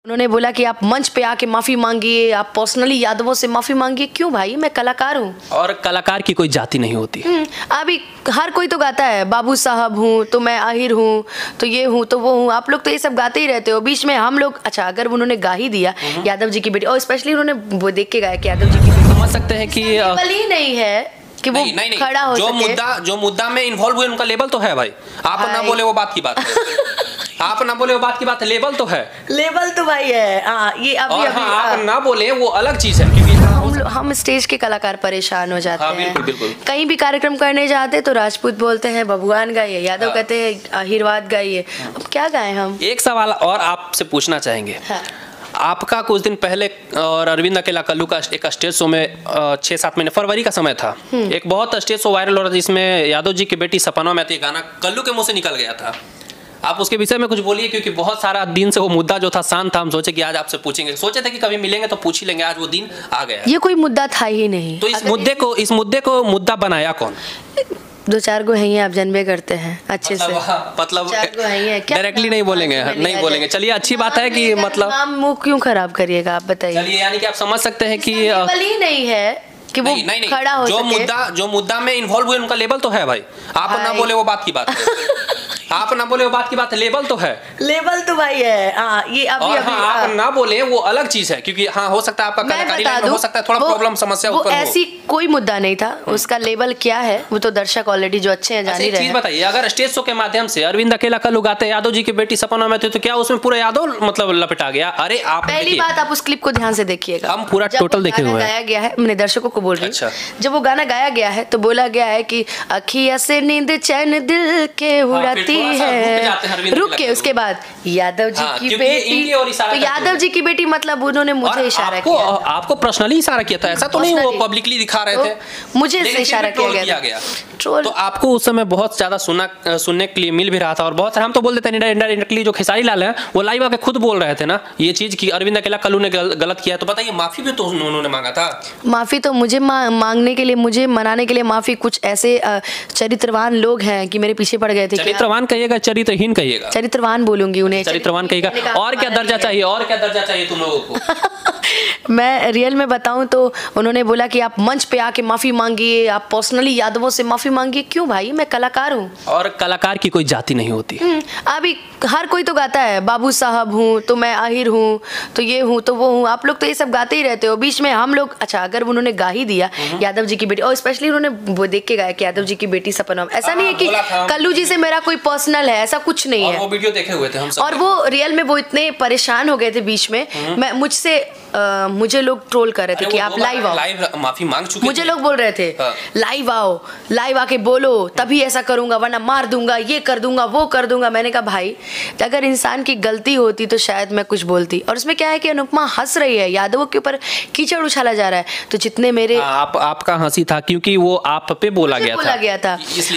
उन्होंने बोला कि आप मंच पे आके माफी मांगिए, आप पर्सनली यादवों से माफी मांगिए। क्यों भाई, मैं कलाकार हूँ। और कलाकार की कोई जाति नहीं होती। अभी हर कोई तो गाता है, बाबू साहब हूँ तो मैं आहिर हूँ तो ये हूँ तो वो हूँ। आप लोग तो ये सब गाते ही रहते हो, बीच में हम लोग। अच्छा, अगर उन्होंने गा ही दिया यादव जी की बेटी, और स्पेशली उन्होंने वो देख के गाया कि यादव जी की बेटी, समझ सकते हैं कि ही नहीं है कि वो नहीं, खड़ा हो जो मुद्दा में इन्वॉल्व हुए उनका लेबल तो है भाई। आप ना बोले वो बात की बात है। आप ना बोले वो बात की बात है, लेबल तो है। लेबल तो भाई है। हाँ, ये अभी आप ना बोले वो अलग चीज है, क्योंकि हम स्टेज के कलाकार परेशान हो जाते हैं। बिल्कुल बिल्कुल। कहीं भी कार्यक्रम करने जाते तो राजपूत बोलते हैं बबुआन गाइए, यादव कहते हैं आशीर्वाद गाइए। अब क्या गाएं हम। एक सवाल और आपसे पूछना चाहेंगे। आपका कुछ दिन पहले और अरविंद अकेला कल्लू का एक स्टेज शो में 6-7 महीने फरवरी का समय था, एक बहुत स्टेज शो वायरल हो रहा था जिसमें यादव जी की बेटी सपना में आती गाना कल्लू के मुंह से निकल गया था। आप उसके विषय में कुछ बोलिए, क्योंकि बहुत सारा दिन से वो मुद्दा जो था शांत था। हम सोचे कि आज आपसे पूछेंगे, सोचे थे कि कभी मिलेंगे तो पूछ ही लेंगे, आज वो दिन आ गया। ये कोई मुद्दा था ही नहीं। तो इस मुद्दे को मुद्दा बनाया कौन? 2-4 गो हैं, आप जानबे करते हैं अच्छे से। मतलब डायरेक्टली नहीं बोलेंगे, नहीं बोलेंगे। चलिए, अच्छी बात है कि मतलब नाम मुंह क्यों खराब करिएगा, आप बताइए। चलिए, यानी कि आप समझ सकते हैं कि ही नहीं है कि वो खड़ा हो सके। जो मुद्दा में इन्वॉल्व हुए उनका लेबल तो है भाई। आप ना बोले वो बात की बात है। आप ना बोले वो बात की बात है, लेबल तो है। लेबल तो भाई है। हाँ, ये अभी आप ना बोले वो अलग चीज है, क्योंकि हाँ हो सकता है आपका कलाकारी लाइन में हो सकता है थोड़ा प्रॉब्लम समस्या उत्पन्न हो। ऐसी कोई मुद्दा नहीं था, उसका लेबल क्या है वो तो दर्शक ऑलरेडी जो अच्छे हैं जान ही रहे हैं। चीज बताइए, अगर स्टेज शो के माध्यम से अरविंद अकेला कल्लू गाते यादव जी की बेटी सपना में थे, तो क्या उसमें पूरा यादव मतलब लपेटा गया? अरे आप पहली बात, आप उस क्लिप को ध्यान से देखिएगा। हम पूरा टोटल देखे हुए हैं। गाया गया है, मैंने दर्शकों को बोल रही हूँ, जब वो गाना गाया गया है तो बोला गया है कि अखिया से नींद चैन दिल के उड़ाती है। रुक के उसके बाद यादव जी की बेटी, तो यादव जी की बेटी मतलब उन्होंने मुझे इशारा किया। आपको पर्सनली इशारा किया था, ऐसा तो नहीं वो पब्लिकली दिखा रहे थे, मुझे इशारा किया गया। तो आपको उस समय बहुत ज्यादा सुनने के लिए मिल भी रहा था, और बहुत हम तो बोल देते हैं इंडायरेक्टली। जो खेसारी लाल है वो लाइव आके खुद बोल रहे थे ना ये चीज कि अरविंद अकेला कल्लू ने गलत किया। तो बताइए, माफी भी तो उन्होंने मांगा था। माफी तो मुझे मांगने के लिए, मुझे मनाने के लिए माफी कुछ ऐसे चरित्रवान लोग हैं कि मेरे पीछे पड़ गए थे। चरित्रवान कहिएगा, चरित्रहीन कहिएगा? चरित्रवान बोलूंगी उन्हें, चरित्रवान कहिएगा। और क्या दर्जा चाहिए, और क्या दर्जा चाहिए तुम लोगों को? मैं रियल में बताऊं तो उन्होंने बोला कि आप मंच पे आके माफी मांगिए, आप पर्सनली यादवों से माफी मांगिए। क्यों भाई, मैं कलाकार हूँ। और कलाकार की कोई जाति नहीं होती। अभी हर कोई तो गाता है, बाबू साहब हूँ तो मैं आहिर हूँ तो ये हूँ तो वो हूँ। आप लोग तो ये सब गाते ही रहते हो, बीच में हम लोग। अच्छा, अगर उन्होंने गा ही दिया यादव जी की बेटी, और स्पेशली उन्होंने वो देख के गाया कि यादव जी की बेटी सपना, ऐसा नहीं है कि कल्लू जी से मेरा कोई पर्सनल है, ऐसा कुछ नहीं है। वो वीडियो देखे हुए थे हम सब, और वो रियल में वो इतने परेशान हो गए थे बीच में। मैं मुझे लोग ट्रोल कर रहे थे कि आप लाइव आओ, माफी मांग चुके। मुझे लोग बोल रहे थे लाइव आओ, लाइव आके बोलो तभी ऐसा करूंगा, वरना मार दूंगा, ये कर दूंगा, वो कर दूंगा। मैंने कहा भाई, अगर इंसान की गलती होती तो शायद मैं कुछ बोलती। और उसमें क्या है कि अनुपमा हंस रही है, यादवों के ऊपर कीचड़ उछाला जा रहा है, तो जितने मेरे आपका हंसी था क्योंकि वो आप पे बोला गया था।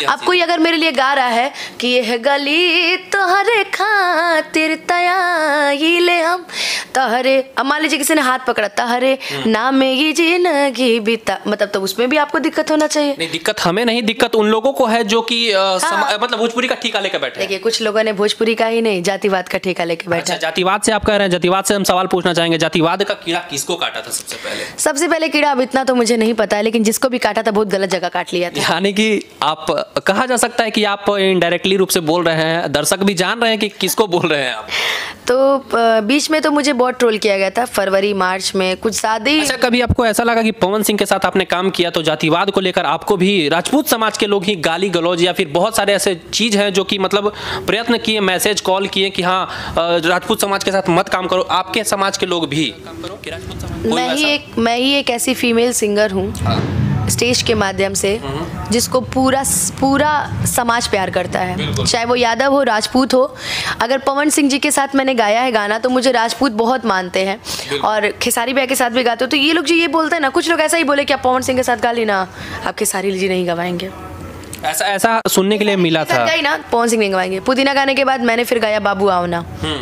अब कोई अगर मेरे लिए गा रहा है कि ये गली तोहरे खातिर तयाइले हम तहरे, अब मान लीजिए किसी ने हाथ पकड़ा तहरे नाम में ये जिंदगी बीता, मतलब तो उसमें भी आपको दिक्कत होना चाहिए। नहीं, दिक्कत हमें नहीं, दिक्कत उन लोगों को है जो कि मतलब भोजपुरी का ठेका लेकर बैठे। देखिए, कुछ लोगों ने भोजपुरी का ही नहीं, जातिवाद का ठेका लेकर बैठे। अच्छा, जातिवाद से आप कह रहे हैं, जातिवाद से हम सवाल पूछना चाहेंगे। जातिवाद का कीड़ा किसको काटा था सबसे पहले? सबसे पहले कीड़ा अब इतना तो मुझे नहीं पता है, लेकिन जिसको भी काटा था बहुत गलत जगह काट लिया था। यानी कि आप कहा जा सकता है कि आप इनडायरेक्टली रूप से बोल रहे हैं, दर्शक भी जान रहे हैं कि किसको बोल रहे हैं आप। तो बीच में तो मुझे बहुत ट्रोल किया गया था, फरवरी मार्च में कुछ ज्यादा ही। अच्छा, कभी आपको ऐसा लगा कि पवन सिंह के साथ आपने काम किया तो जातिवाद को लेकर आपको भी राजपूत समाज के लोग ही गाली गलौज या फिर बहुत सारे ऐसे चीज हैं जो कि मतलब प्रयत्न किए, मैसेज कॉल किए कि हाँ राजपूत समाज के साथ मत काम करो, आपके समाज के लोग भी काम करो कि राजपूत समाज? मैं ही एक ऐसी फीमेल सिंगर हूँ स्टेज के माध्यम से जिसको पूरा समाज प्यार करता है, चाहे वो यादव हो, राजपूत हो। अगर पवन सिंह जी के साथ मैंने गाया है गाना तो मुझे राजपूत बहुत मानते हैं, और खेसारी भैया के साथ भी गाते हो। तो ये लोग जी ये बोलते हैं ना, कुछ लोग ऐसा ही बोले कि आप पवन सिंह के साथ गा ली ना, आप खेसारी जी नहीं गवाएंगे। ऐसा सुनने के लिए मिला था। गई ना पवन सिंह ने गवाएंगे। पुदीना गाने के बाद मैंने फिर गाया बाबू आओ ना,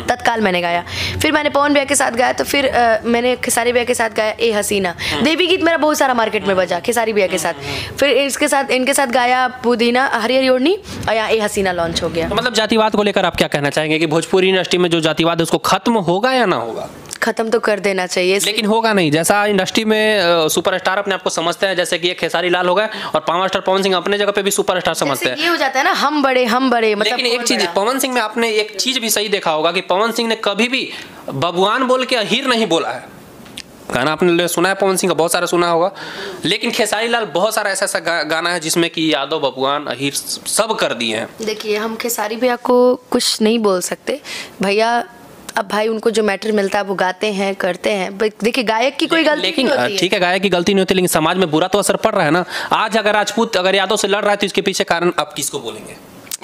तत्काल मैंने गाया। फिर मैंने पवन भैया के साथ गाया, तो फिर मैंने खेसारी भैया के साथ गाया ए हसीना। देवी गीत मेरा बहुत सारा मार्केट में बजा खेसारी भैया के साथ। फिर इनके साथ गाया पुदीना, हरी हरी ओढ़नी, और यहाँ ए हसीना लॉन्च हो गया। तो मतलब जातिवाद को लेकर आप क्या कहना चाहेंगे कि भोजपुरी इंडस्ट्री में जो जातिवाद है उसको खत्म होगा या ना होगा? खत्म तो कर देना चाहिए, लेकिन होगा नहीं। जैसा इंडस्ट्री में सुपरस्टार अपने आप को समझते हैं, जैसे कि ये खेसारी लाल हो गए और पावर स्टार पवन सिंह अपने जगह पे भी सुपरस्टार समझते हैं। ये हो जाता है ना, हम बड़े मतलब। लेकिन एक चीज पवन सिंह में आपने एक चीज भी सही देखा होगा कि पवन सिंह ने कभी भी बबुआन बोल के अहीर नहीं बोला है। गाना आपने सुना है पवन सिंह का, बहुत सारा सुना होगा। लेकिन खेसारी लाल बहुत सारा ऐसा गाना है जिसमें कि यादव बबुआन अहीर सब कर दिए हैं। देखिए हम खेसारी भैया को कुछ नहीं बोल सकते भैया, अब भाई उनको जो मैटर मिलता है वो गाते हैं करते हैं। देखिए गायक की कोई गलती नहीं होती है। ठीक है, गायक की गलती नहीं होती, लेकिन समाज में बुरा तो असर पड़ रहा है ना। आज अगर राजपूत अगर यादव से लड़ रहा है तो इसके पीछे कारण आप किसको बोलेंगे?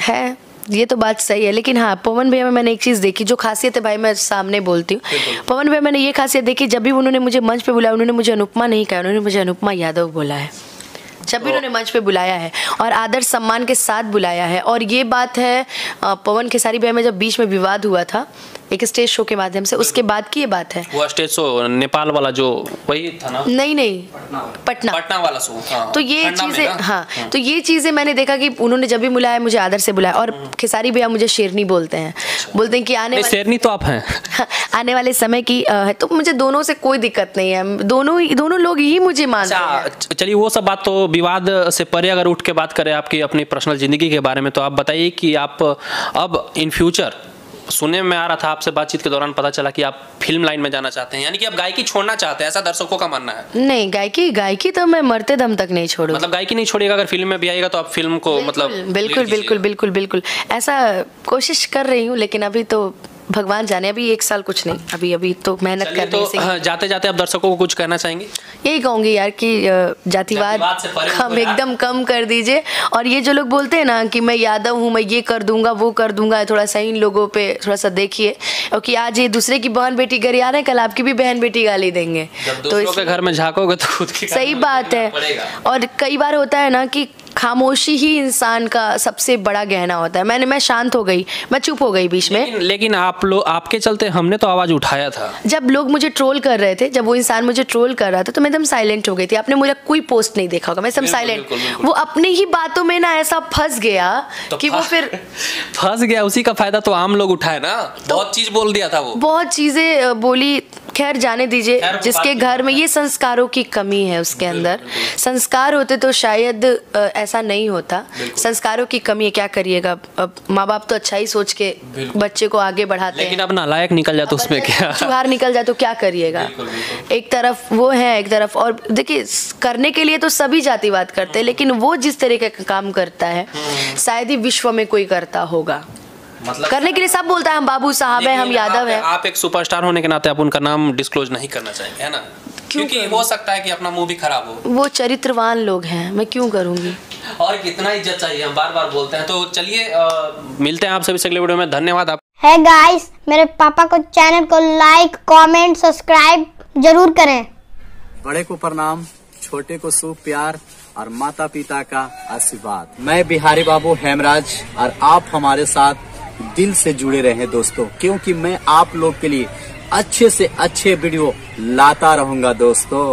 है, ये तो बात सही है। लेकिन हाँ, पवन भैया में मैंने एक चीज़ देखी जो खासियत है भाई, मैं सामने बोलती हूँ। पवन भैया मैंने ये खासियत देखी, जब भी उन्होंने मुझे मंच पे बुलाया उन्होंने मुझे अनुपमा नहीं कहा, उन्होंने मुझे अनुपमा यादव बोला है। जब भी उन्होंने मंच पे बुलाया है और आदर सम्मान के साथ बुलाया है। और ये बात है पवन खेसारी भैया में जब बीच में विवाद हुआ था एक स्टेज शो के माध्यम से, उसके बाद की ये बात है। वो स्टेज शो नेपाल वाला जो वही था ना? नहीं, पटना वाला शो। तो ये चीजें, हाँ, तो ये चीजें मैंने देखा कि उन्होंने जब भी बुलाया मुझे आदर से बुलाया। और खेसारी भैया मुझे शेरनी बोलते हैं कि आने शेरनी तो आप हैं आने वाले समय की है। तो मुझे दोनों से कोई दिक्कत नहीं है, दोनों लोग ही मुझे मानते हैं। चलिए वो सब बात तो विवाद से परे अगर उठ के बात करें आपकी अपनी पर्सनल जिंदगी के बारे में, तो आप बताइए कि आप अब इन फ्यूचर, सुनने में आ रहा था आपसे बातचीत के दौरान पता चला कि आप फिल्म लाइन में जाना चाहते हैं, यानी कि आप गायकी छोड़ना चाहते हैं, ऐसा दर्शकों का मानना है। नहीं, गायकी तो मैं मरते दम तक नहीं छोड़ूंगा। मतलब गायकी नहीं छोड़िएगा, अगर फिल्म में भी आएगा तो आप फिल्म को बिल्कुल ऐसा कोशिश कर रही हूँ। लेकिन अभी तो भगवान जाने, अभी 1 साल कुछ नहीं, अभी तो मेहनत कर रही हूँ। तो जाते जाते आप दर्शकों को कुछ कहना चाहेंगे? यही कहूँगी यार कि जातिवाद हम एकदम कम कर दीजिए। और ये जो लोग बोलते हैं ना कि मैं यादव हूँ, मैं ये कर दूंगा वो कर दूंगा, थोड़ा सा इन लोगों पे थोड़ा सा देखिए। और कि आज ये दूसरे की बहन बेटी घर आ रहे हैं, कल आपकी भी बहन बेटी गाली देंगे। तो इसके घर में झाँकोगे तो खुद की सही बात है। और कई बार होता है ना कि खामोशी ही इंसान का सबसे बड़ा गहना होता है। मैं शांत हो गई, मैं चुप हो गई बीच में। लेकिन आप लोग, आपके चलते हमने तो आवाज उठाया था। जब लोग मुझे ट्रोल कर रहे थे, जब वो इंसान मुझे ट्रोल कर रहा था, तो मैं एकदम साइलेंट हो गई थी। आपने मुझे कोई पोस्ट नहीं देखा होगा, मैं एकदम साइलेंट। वो अपनी ही बातों में ना ऐसा फंस गया कि वो फिर फंस गया। उसी का फायदा तो आम लोग उठाए ना, बहुत चीज बोल दिया था, वो बहुत चीजें बोली। खैर जाने दीजिए, जिसके घर में ये संस्कारों की कमी है, उसके अंदर संस्कार होते तो शायद ऐसा नहीं होता। संस्कारों की कमी है, क्या करिएगा। अब माँ बाप तो अच्छा ही सोच के बच्चे को आगे बढ़ाते हैं, लेकिन अब नालायक निकल जाए तो उसमें क्या, चुहार निकल जाए तो क्या करिएगा। एक तरफ वो है, एक तरफ और देखिए, करने के लिए तो सभी जातिवाद करते हैं, लेकिन वो जिस तरीके का काम करता है शायद ही विश्व में कोई करता होगा। मतलब करने के लिए सब बोलता है हम बाबू साहब है, हम यादव है। आप एक सुपरस्टार होने के नाते आप उनका नाम डिस्क्लोज नहीं करना चाहेंगे, है ना? क्योंकि हो सकता है कि अपना मुंह भी खराब हो। वो चरित्रवान लोग हैं, मैं क्यों करूंगी। और कितना इज्जत चाहिए, हम बार बार बोलते हैं। तो चलिए मिलते हैं आपसे भी अगले वीडियो में। धन्यवाद आप। है गाइस, मेरे पापा को चैनल को लाइक कमेंट सब्सक्राइब जरूर करें। बड़े को प्रणाम, छोटे को शुभ प्यार और माता पिता का आशीर्वाद। मैं बिहारी बाबू हेमराज और आप हमारे साथ दिल से जुड़े रहे दोस्तों, क्योंकि मैं आप लोग के लिए अच्छे से अच्छे वीडियो लाता रहूंगा दोस्तों।